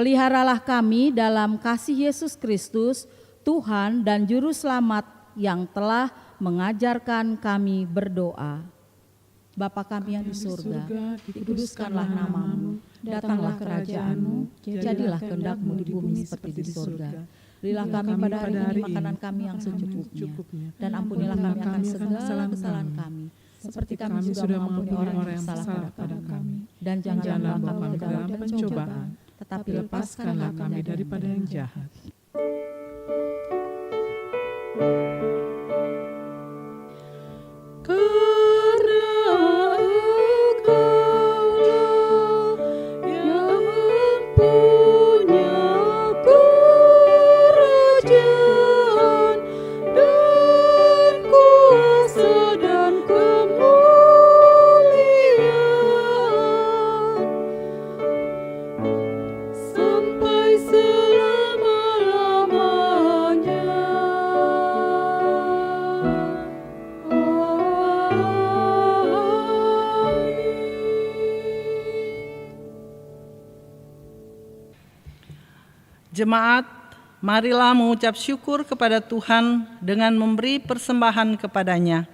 peliharalah kami dalam kasih Yesus Kristus, Tuhan dan Juru Selamat yang telah mengajarkan kami berdoa. Bapa kami yang di surga, dikuduskanlah nama-Mu, datanglah kerajaan-Mu, jadilah kehendak-Mu di bumi seperti di surga. Berilah kami pada hari ini makanan kami yang secukupnya, dan ampunilah kami akan segala kesalahan kami, seperti kami juga mengampuni orang yang bersalah pada kami. Dan janganlah kami ke dalam pencobaan, tetapi lepaskanlah kami daripada yang jahat. Jemaat, marilah mengucap syukur kepada Tuhan dengan memberi persembahan kepadanya.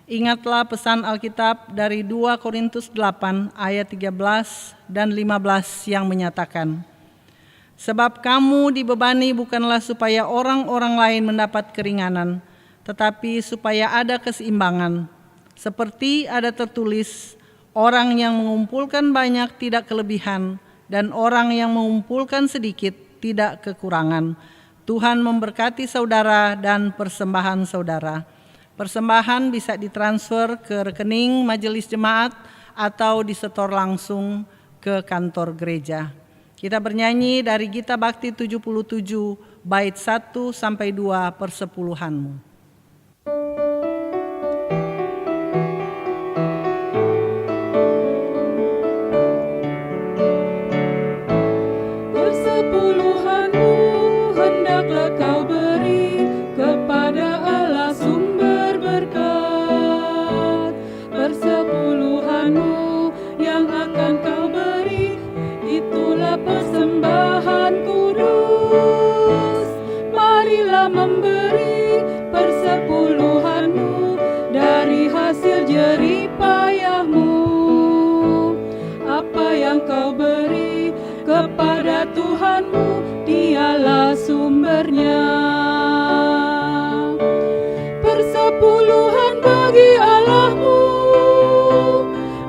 Ingatlah pesan Alkitab dari 2 Korintus 8 ayat 13 dan 15 yang menyatakan, sebab kamu dibebani bukanlah supaya orang-orang lain mendapat keringanan, tetapi supaya ada keseimbangan. Seperti ada tertulis, orang yang mengumpulkan banyak tidak kelebihan, dan orang yang mengumpulkan sedikit tidak kekurangan. Tuhan memberkati saudara dan persembahan saudara. Persembahan bisa ditransfer ke rekening majelis jemaat atau disetor langsung ke kantor gereja. Kita bernyanyi dari Gita Bakti 77 bait 1 sampai 2 persepuluhanmu. Memberi persepuluhanmu dari hasil jerih payahmu. Apa yang kau beri kepada Tuhanmu, dialah sumbernya. Persepuluhan bagi Allahmu,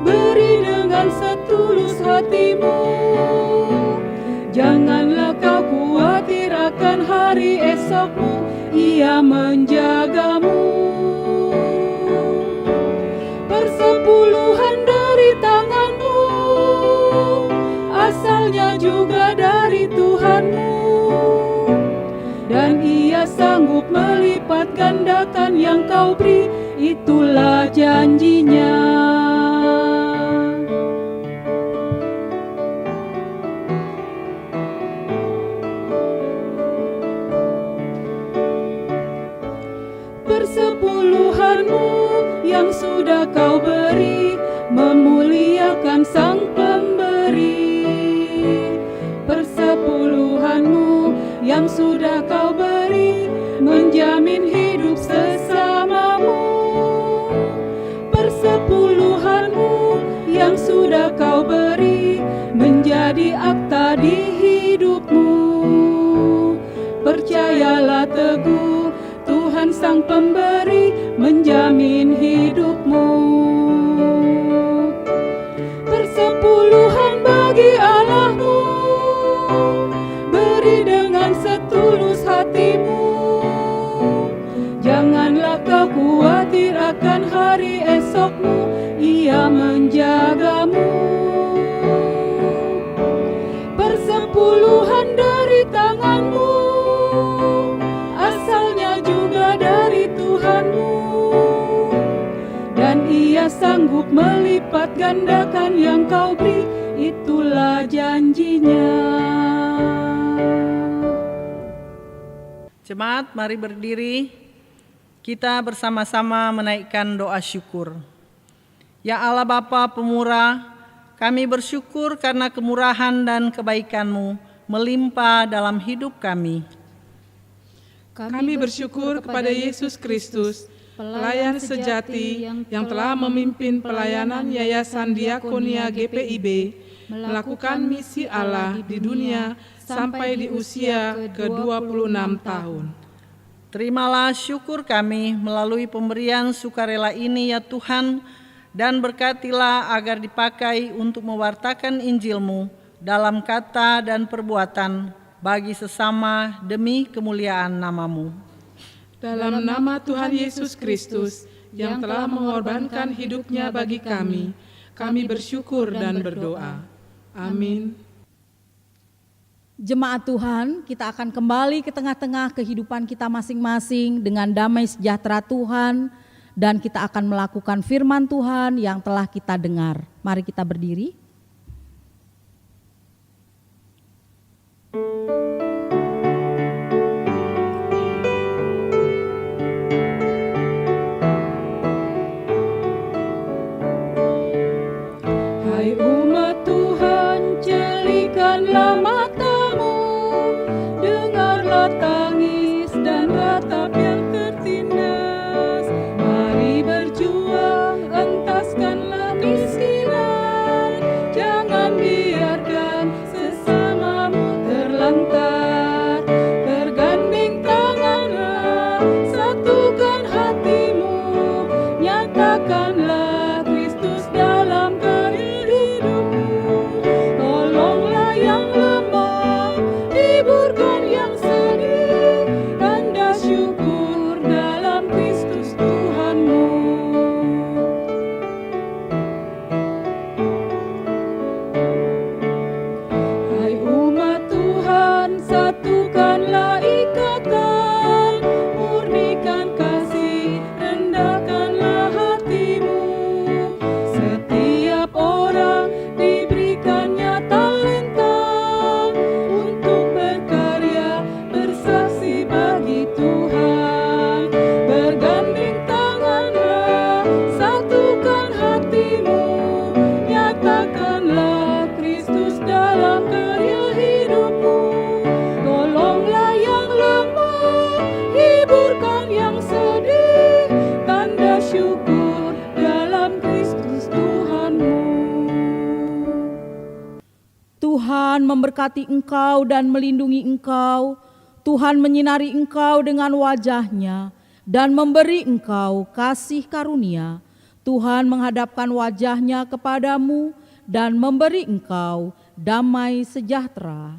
beri dengan setulus hatimu. Janganlah kau khawatir akan hari esokmu, Ia menjagamu. Persepuluhan dari tanganmu, asalnya juga dari Tuhanmu, dan Ia sanggup melipat gandakan yang kau beri, itulah janjinya. Persepuluhanmu yang sudah kau beri memuliakan Sang Pemberi. Persepuluhanmu yang sudah kau beri menjamin hidup sesamamu. Persepuluhanmu yang sudah kau beri menjadi akta di hidupmu. Percayalah teguh, Tuhan Sang Pemberi menjamin hidupmu. Persepuluhan bagi Allahmu, beri dengan akan hari esokmu, Ia menjagamu. Persepuluhan dari tanganmu, asalnya juga dari Tuhanmu, dan Ia sanggup melipat gandakan yang kau beri, itulah janjinya. Jemaat, mari berdiri. Kita bersama-sama menaikkan doa syukur. Ya Allah Bapa pemurah, kami bersyukur karena kemurahan dan kebaikan-Mu melimpah dalam hidup kami. Kami bersyukur kepada Yesus Kristus, pelayan sejati yang telah memimpin pelayanan Yayasan Diakonia GPIB, melakukan misi Allah di dunia sampai di usia ke-26 tahun. Terimalah syukur kami melalui pemberian sukarela ini ya Tuhan, dan berkatilah agar dipakai untuk mewartakan Injil-Mu dalam kata dan perbuatan bagi sesama demi kemuliaan nama-Mu. Dalam nama Tuhan Yesus Kristus yang telah mengorbankan hidupnya bagi kami, kami bersyukur dan berdoa. Amin. Jemaat Tuhan, kita akan kembali ke tengah-tengah kehidupan kita masing-masing dengan damai sejahtera Tuhan, dan kita akan melakukan firman Tuhan yang telah kita dengar. Mari kita berdiri. Hai umat Tuhan, jelikanlah matamu, dengarlah tangis dan ratap yang tertindas. Mari berjuang, entaskanlah kemiskinan, jangan biarkan sesamamu terlantar. Bergandeng tanganlah, satukan hatimu, nyatakanlah Kristus dalam karya hidupmu. Tolonglah yang lemah, hiburkan yang sedih, tanda syukur dalam Kristus Tuhanmu. Hai umat Tuhan, satukanlah ikatan, murnikan kasih, rendahkanlah hatimu. Setiap orang diberikannya talenta untuk berkarya, bersaksi bagi Tuhan. Bergandeng tanganlah, satukan hatimu, nyatakanlah Kristus dalam karya hidupmu. Tolonglah yang lemah, hiburkan yang sedih, tanda syukur dalam Kristus Tuhanmu. Tuhan memberkati engkau dan melindungi engkau. Tuhan menyinari engkau dengan wajah-Nya dan memberi engkau kasih karunia. Tuhan menghadapkan wajah-Nya kepadamu dan memberi engkau damai sejahtera.